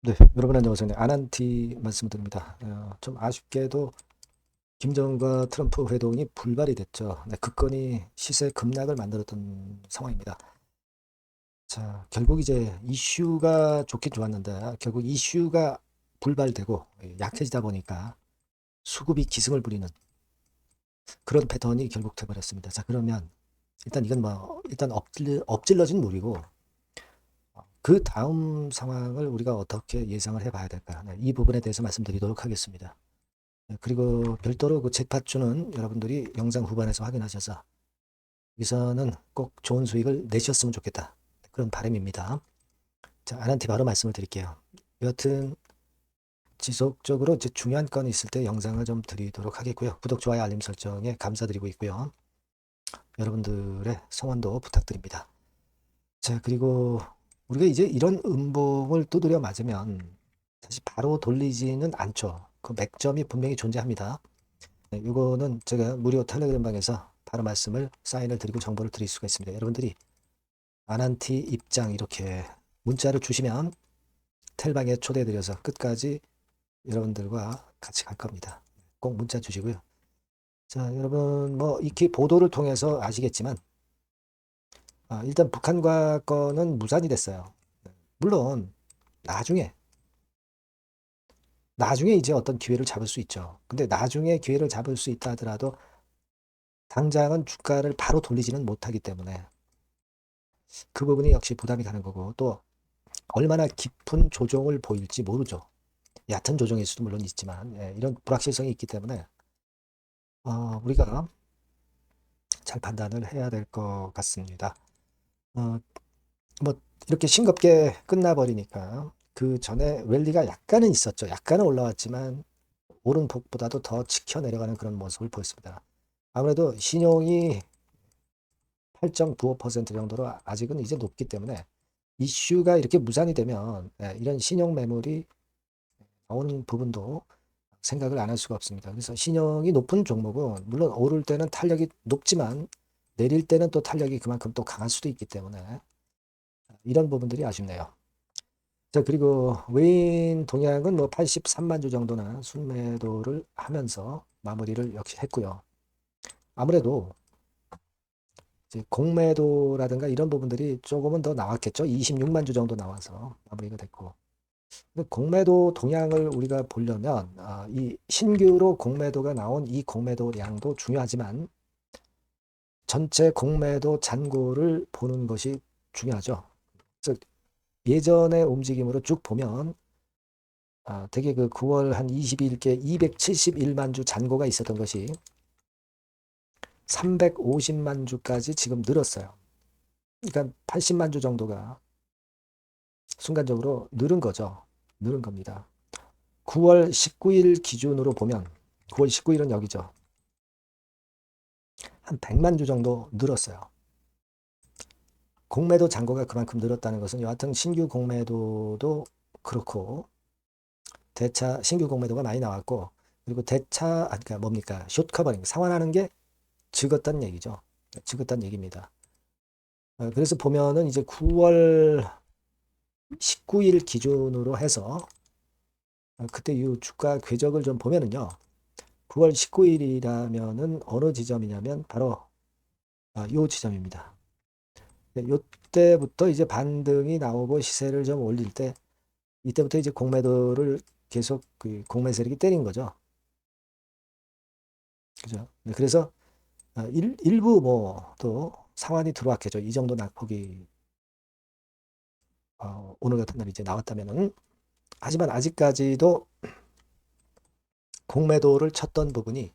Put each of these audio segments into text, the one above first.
네, 여러분 안녕하세요. 네, 아난티 말씀드립니다. 좀 아쉽게도 김정은과 트럼프 회동이 불발이 됐죠. 네, 그 건이 시세 급락을 만들었던 상황입니다. 자, 결국 이제 이슈가 좋긴 좋았는데 결국 이슈가 불발되고 약해지다 보니까 수급이 기승을 부리는 그런 패턴이 결국 돼버렸습니다. 자, 그러면 일단 이건 뭐 일단 엎질러진 물이고 그 다음 상황을 우리가 어떻게 예상을 해봐야 될까? 네, 이 부분에 대해서 말씀드리도록 하겠습니다. 네, 그리고 별도로 그 잭팟주는 여러분들이 영상 후반에서 확인하셔서 여기서는 꼭 좋은 수익을 내셨으면 좋겠다. 그런 바람입니다. 자, 아난티 바로 말씀을 드릴게요. 여하튼 지속적으로 이제 중요한 건이 있을 때 영상을 좀 드리도록 하겠고요. 구독, 좋아요, 알림 설정에 감사드리고 있고요. 여러분들의 성원도 부탁드립니다. 자, 그리고 우리가 이제 이런 음봉을 두드려 맞으면 다시 바로 돌리지는 않죠. 그 맥점이 분명히 존재합니다. 네, 이거는 제가 무료 텔레그램 방에서 바로 말씀을 사인을 드리고 정보를 드릴 수가 있습니다. 여러분들이 아난티 입장 이렇게 문자를 주시면 텔방에 초대드려서 끝까지 여러분들과 같이 갈 겁니다. 꼭 문자 주시고요. 자, 여러분 뭐 익히 보도를 통해서 아시겠지만 일단 북한과 건은 무산이 됐어요. 물론 나중에 이제 어떤 기회를 잡을 수 있죠. 근데 나중에 기회를 잡을 수 있다 하더라도 당장은 주가를 바로 돌리지는 못하기 때문에 그 부분이 역시 부담이 가는 거고 또 얼마나 깊은 조정을 보일지 모르죠. 얕은 조정일 수도 물론 있지만 이런 불확실성이 있기 때문에 우리가 잘 판단을 해야 될 것 같습니다. 어, 뭐 이렇게 싱겁게 끝나버리니까 그 전에 랠리가 약간은 있었죠. 약간은 올라왔지만 오른폭보다도 더 치켜 내려가는 그런 모습을 보였습니다. 아무래도 신용이 8.95% 정도로 아직은 이제 높기 때문에 이슈가 이렇게 무산이 되면 이런 신용 매물이 나오는 부분도 생각을 안 할 수가 없습니다. 그래서 신용이 높은 종목은 물론 오를 때는 탄력이 높지만 내릴 때는 또 탄력이 그만큼 또 강할 수도 있기 때문에 이런 부분들이 아쉽네요. 자, 그리고 외인 동향은 뭐 83만 주 정도나 순매도를 하면서 마무리를 역시 했고요. 아무래도 이제 공매도라든가 이런 부분들이 조금은 더 나왔겠죠. 26만 주 정도 나와서 마무리가 됐고. 공매도 동향을 우리가 보려면 이 신규로 공매도가 나온 이 공매도량도 중요하지만 전체 공매도 잔고를 보는 것이 중요하죠. 즉 예전의 움직임으로 쭉 보면 되게 그 9월 한 22일께 271만 주 잔고가 있었던 것이 350만 주까지 지금 늘었어요. 그러니까 80만 주 정도가 순간적으로 늘은 거죠. 늘은 겁니다. 9월 19일 기준으로 보면 9월 19일은 여기죠. 한 100만 주 정도 늘었어요. 공매도 잔고가 그만큼 늘었다는 것은 여하튼 신규 공매도도 그렇고 대차 신규 공매도가 많이 나왔고 그리고 대차 그러니까 뭡니까 숏 커버링 상환하는 게 적었다는 얘기죠. 적었다는 얘기입니다. 그래서 보면은 이제 9월 19일 기준으로 해서 그때 이 주가 궤적을 좀 보면은요. 9월 19일이라면은 어느 지점이냐면 바로 이 지점입니다. 이때부터 이제 반등이 나오고 시세를 좀 올릴 때 이때부터 이제 공매도를 계속 그 공매 세력이 때린 거죠. 그죠? 그래서 일부 뭐 또 상환이 들어왔겠죠. 이 정도 낙폭이 오늘 같은 날 이제 나왔다면은 하지만 아직까지도 공매도를 쳤던 부분이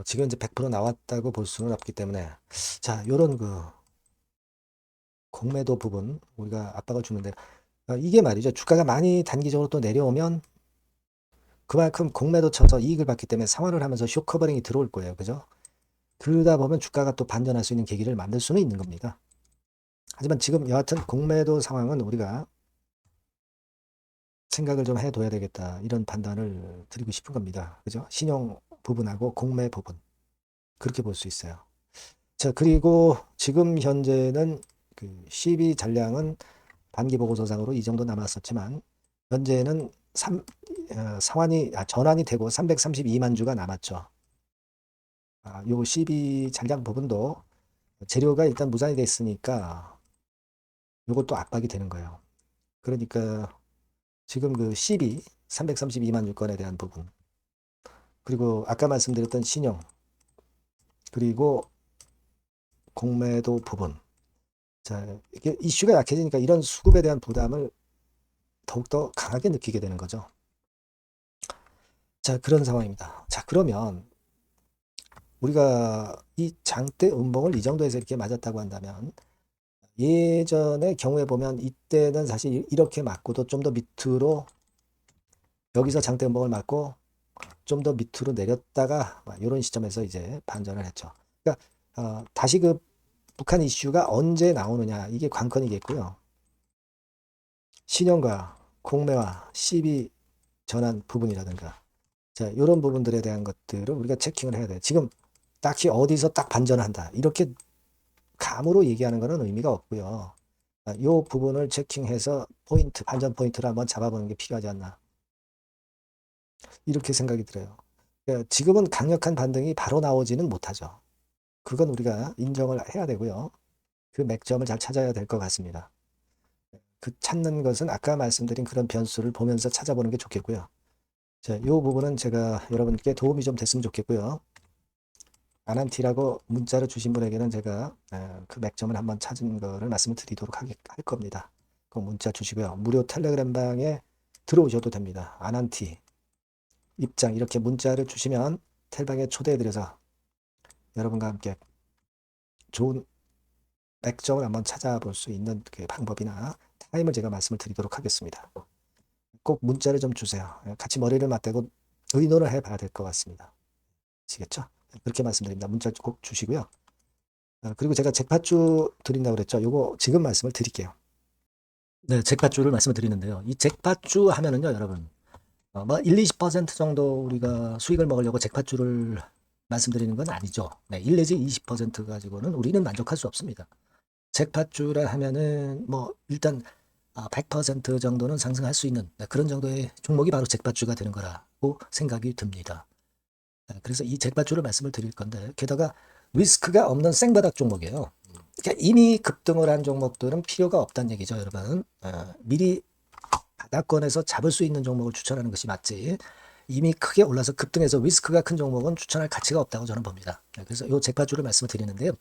지금 이제 100% 나왔다고 볼 수는 없기 때문에 자 요런 그 공매도 부분 우리가 압박을 주는데 이게 말이죠. 주가가 많이 단기적으로 또 내려오면 그만큼 공매도 쳐서 이익을 받기 때문에 상환을 하면서 쇼 커버링이 들어올 거예요. 그죠? 그러다 보면 주가가 또 반전할 수 있는 계기를 만들 수는 있는 겁니다. 하지만 지금 여하튼 공매도 상황은 우리가 생각을 좀 해둬야 되겠다. 이런 판단을 드리고 싶은 겁니다. 그죠? 신용 부분하고 공매 부분. 그렇게 볼 수 있어요. 자, 그리고 지금 현재는 그 12 잔량은 단기 보고서상으로 이 정도 남았었지만 현재는 전환이 되고 332만 주가 남았죠. 요 12 잔량 부분도 재료가 일단 무산이 됐으니까 요것도 압박이 되는 거예요. 그러니까 지금 그 12 332만 주건에 대한 부분, 그리고 아까 말씀드렸던 신용, 그리고 공매도 부분. 자, 이게 이슈가 약해지니까 이런 수급에 대한 부담을 더욱더 강하게 느끼게 되는 거죠. 자, 그런 상황입니다. 자, 그러면 우리가 이 장대 음봉을 이 정도에서 이렇게 맞았다고 한다면, 예전의 경우에 보면 이때는 사실 이렇게 맞고도 좀 더 밑으로, 여기서 장대 음봉을 맞고 좀 더 밑으로 내렸다가 이런 시점에서 이제 반전을 했죠. 그러니까 다시 그 북한 이슈가 언제 나오느냐, 이게 관건이겠고요. 신용과 공매와 시비 전환 부분이라든가, 자, 이런 부분들에 대한 것들을 우리가 체킹을 해야 돼요. 지금 딱히 어디서 딱 반전한다, 이렇게 감으로 얘기하는 것은 의미가 없고요. 이 부분을 체킹해서 반전 포인트를 한번 잡아보는 게 필요하지 않나, 이렇게 생각이 들어요. 그러니까 지금은 강력한 반등이 바로 나오지는 못하죠. 그건 우리가 인정을 해야 되고요. 그 맥점을 잘 찾아야 될 것 같습니다. 그 찾는 것은 아까 말씀드린 그런 변수를 보면서 찾아보는 게 좋겠고요. 자, 이 부분은 제가 여러분께 도움이 좀 됐으면 좋겠고요. 아난티라고 문자를 주신 분에게는 제가 그 맥점을 한번 찾은 거를 말씀을 드리도록 할 겁니다. 그 문자 주시고요. 무료 텔레그램 방에 들어오셔도 됩니다. 아난티 입장, 이렇게 문자를 주시면 텔방에 초대해드려서 여러분과 함께 좋은 맥점을 한번 찾아볼 수 있는 그 방법이나 타임을 제가 말씀을 드리도록 하겠습니다. 꼭 문자를 좀 주세요. 같이 머리를 맞대고 의논을 해봐야 될 것 같습니다. 아시겠죠? 그렇게 말씀드립니다. 문자 꼭 주시고요. 그리고 제가 잭팟주 드린다고 그랬죠. 요거 지금 말씀을 드릴게요. 네, 잭팟주를 말씀을 드리는데요. 이 잭팟주 하면은요, 여러분, 뭐 1, 20% 정도 우리가 수익을 먹으려고 잭팟주를 말씀드리는 건 아니죠. 네, 1 내지 20% 가지고는 우리는 만족할 수 없습니다. 잭팟주라 하면은 뭐 일단 100% 정도는 상승할 수 있는 그런 정도의 종목이 바로 잭팟주가 되는 거라고 생각이 듭니다. 그래서 이 잭팟주를 말씀을 드릴 건데, 게다가 리스크가 없는 생바닥 종목이에요. 그러니까 이미 급등을 한 종목들은 필요가 없다는 얘기죠, 여러분. 미리 바닥권에서 잡을 수 있는 종목을 추천하는 것이 맞지, 이미 크게 올라서 급등해서 리스크가 큰 종목은 추천할 가치가 없다고 저는 봅니다. 그래서 이 잭팟주를 말씀을 드리는데요.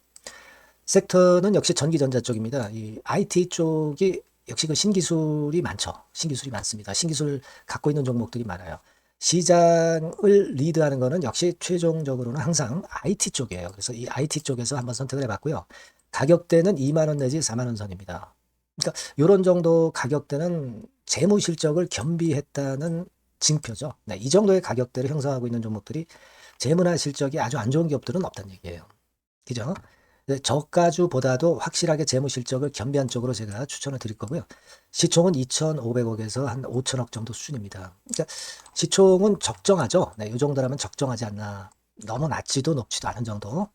섹터는 역시 전기전자 쪽입니다. 이 IT 쪽이 역시 그 신기술이 많죠. 신기술이 많습니다. 신기술 갖고 있는 종목들이 많아요. 시장을 리드하는 거는 역시 최종적으로는 항상 IT 쪽이에요. 그래서 이 IT 쪽에서 한번 선택을 해봤고요. 가격대는 2만 원 내지 4만 원 선입니다. 그러니까 이런 정도 가격대는 재무 실적을 겸비했다는 징표죠. 네, 이 정도의 가격대를 형성하고 있는 종목들이 재무나 실적이 아주 안 좋은 기업들은 없다는 얘기예요. 그죠? 저가주보다도 확실하게 재무 실적을 겸비한 쪽으로 제가 추천을 드릴 거고요. 시총은 2,500억에서 한 5천억 정도 수준입니다. 그러니까 시총은 적정하죠. 네, 이 정도라면 적정하지 않나. 너무 낮지도 높지도 않은 정도.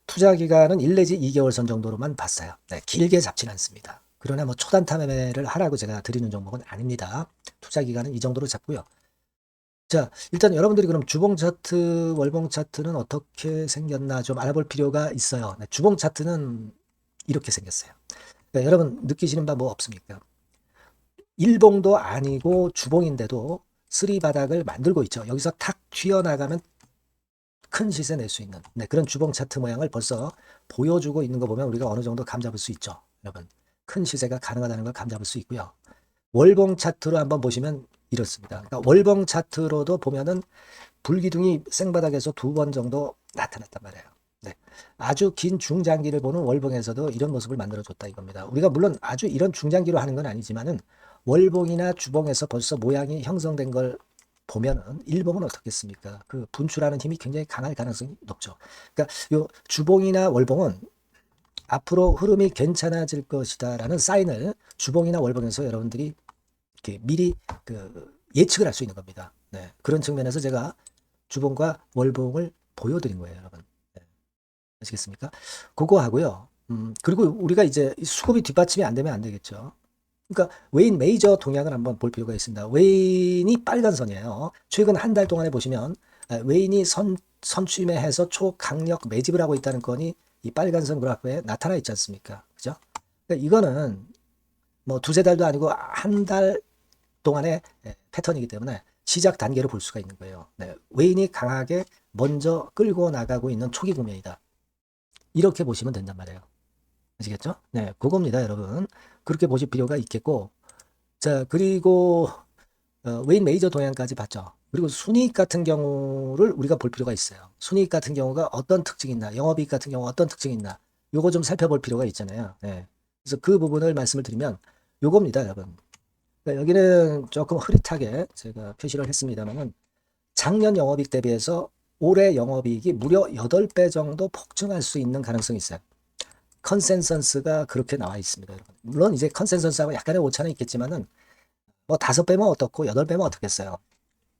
투자 기간은 1 내지 2개월 선 정도로만 봤어요. 네, 길게 잡진 않습니다. 그러나 뭐 초단타 매매를 하라고 제가 드리는 종목은 아닙니다. 투자 기간은 이 정도로 잡고요. 자, 일단 여러분들이 그럼 주봉 차트, 월봉 차트는 어떻게 생겼나 좀 알아볼 필요가 있어요. 네, 주봉 차트는 이렇게 생겼어요. 그러니까 여러분 느끼시는 바 뭐 없습니까? 일봉도 아니고 주봉인데도 쓰리 바닥을 만들고 있죠. 여기서 탁 튀어나가면 큰 시세 낼 수 있는 그런 주봉 차트 모양을 벌써 보여주고 있는 거 보면 우리가 어느 정도 감잡을 수 있죠. 여러분, 큰 시세가 가능하다는 걸 감잡을 수 있고요. 월봉 차트로 한번 보시면 이렇습니다. 그러니까 월봉 차트로도 보면은 불기둥이 생바닥에서 2번 정도 나타났단 말이에요. 네. 아주 긴 중장기를 보는 월봉에서도 이런 모습을 만들어줬다 이겁니다. 우리가 물론 아주 이런 중장기로 하는 건 아니지만은 월봉이나 주봉에서 벌써 모양이 형성된 걸 보면은 일봉은 어떻겠습니까? 그 분출하는 힘이 굉장히 강할 가능성이 높죠. 그러니까 요 주봉이나 월봉은 앞으로 흐름이 괜찮아질 것이다라는 사인을 주봉이나 월봉에서 여러분들이 이렇게 미리 그 예측을 할 수 있는 겁니다. 네. 그런 측면에서 제가 주봉과 월봉을 보여드린 거예요, 여러분. 네. 아시겠습니까? 그거 하고요. 그리고 우리가 이제 수급이 뒷받침이 안 되면 안 되겠죠. 그러니까 웨인 메이저 동향을 한번 볼 필요가 있습니다. 웨인이 빨간 선이에요. 최근 한 달 동안에 보시면 웨인이 선취매해서 초강력 매집을 하고 있다는 건이 이 빨간 선 그래프에 나타나 있지 않습니까? 그죠? 그러니까 이거는 뭐 두세 달도 아니고 한 달 동안의 패턴이기 때문에 시작 단계로 볼 수가 있는 거예요. 네, 웨인이 강하게 먼저 끌고 나가고 있는 초기 국면이다. 이렇게 보시면 된단 말이에요. 아시겠죠? 네, 그겁니다, 여러분. 그렇게 보실 필요가 있겠고, 자, 그리고 웨인 메이저 동향까지 봤죠. 그리고 순이익 같은 경우를 우리가 볼 필요가 있어요. 순이익 같은 경우가 어떤 특징이 있나, 영업이익 같은 경우 어떤 특징이 있나, 요거 좀 살펴볼 필요가 있잖아요. 네. 그래서 그 부분을 말씀을 드리면 요겁니다, 여러분. 그러니까 여기는 조금 흐릿하게 제가 표시를 했습니다만은 작년 영업이익 대비해서 올해 영업이익이 무려 8배 정도 폭증할 수 있는 가능성이 있어요. 컨센서스가 그렇게 나와 있습니다, 여러분. 물론 이제 컨센서스하고 약간의 오차는 있겠지만은 뭐 5배면 어떻고 8배면 어떻겠어요.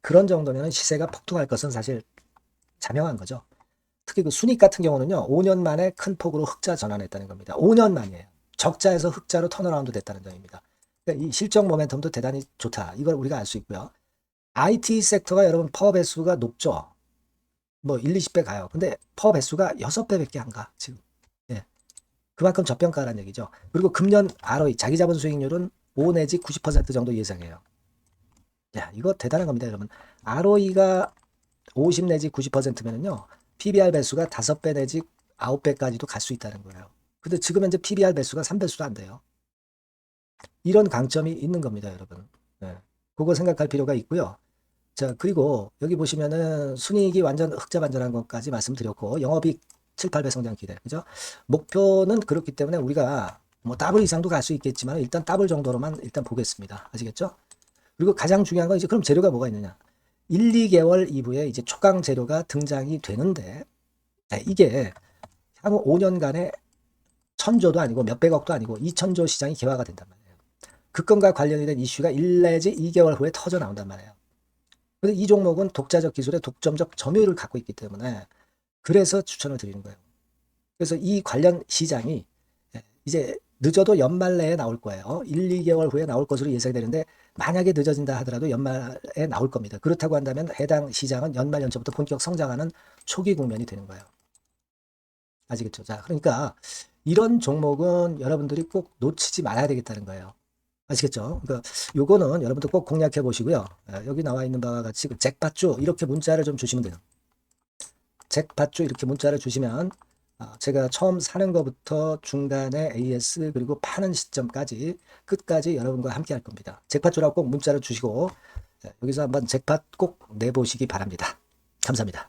그런 정도면 시세가 폭등할 것은 사실 자명한 거죠. 특히 그 순익 같은 경우는요, 5년 만에 큰 폭으로 흑자 전환했다는 겁니다. 5년 만이에요. 적자에서 흑자로 턴어라운드 됐다는 점입니다. 그러니까 이 실적 모멘텀도 대단히 좋다. 이걸 우리가 알 수 있고요. IT 섹터가 여러분 퍼 배수가 높죠. 뭐 1, 20배 가요. 근데 퍼 배수가 6배밖에 안 가, 지금. 예. 그만큼 저평가라는 얘기죠. 그리고 금년 ROE, 자기 자본 수익률은 5 내지 90% 정도 예상해요. 야, 이거 대단한 겁니다, 여러분. ROE가 50 내지 90%면은요, PBR 배수가 5배 내지 9배까지도 갈 수 있다는 거예요. 근데 지금 현재 PBR 배수가 3배수도 안 돼요. 이런 강점이 있는 겁니다, 여러분. 네. 그거 생각할 필요가 있고요. 자, 그리고 여기 보시면은 순이익이 완전 흑자 반전한 것까지 말씀드렸고, 영업이익 7, 8배 성장 기대. 그죠? 목표는 그렇기 때문에 우리가 뭐 더블 이상도 갈 수 있겠지만 일단 더블 정도로만 일단 보겠습니다. 아시겠죠? 그리고 가장 중요한 건 이제 그럼 재료가 뭐가 있느냐? 1, 2개월 이후에 이제 초강 재료가 등장이 되는데 이게 향후 5년간의 천조도 아니고 몇백억도 아니고 2천조 시장이 개화가 된단 말이에요. 그 건과 관련이 된 이슈가 1 내지 2개월 후에 터져 나온단 말이에요. 근데 이 종목은 독자적 기술의 독점적 점유율을 갖고 있기 때문에 그래서 추천을 드리는 거예요. 그래서 이 관련 시장이 이제 늦어도 연말 내에 나올 거예요. 1, 2개월 후에 나올 것으로 예상되는데 만약에 늦어진다 하더라도 연말에 나올 겁니다. 그렇다고 한다면 해당 시장은 연말 연초부터 본격 성장하는 초기 국면이 되는 거예요. 아시겠죠? 자, 그러니까 이런 종목은 여러분들이 꼭 놓치지 말아야 되겠다는 거예요. 아시겠죠? 그러니까 요거는 여러분들 꼭 공략해 보시고요. 여기 나와 있는 바와 같이 그 잭팟주 이렇게 문자를 좀 주시면 돼요. 잭팟주 이렇게 문자를 주시면 제가 처음 사는 것부터 중간에 AS 그리고 파는 시점까지 끝까지 여러분과 함께 할 겁니다. 잭팟주라고 꼭 문자를 주시고 여기서 한번 잭팟 꼭 내보시기 바랍니다. 감사합니다.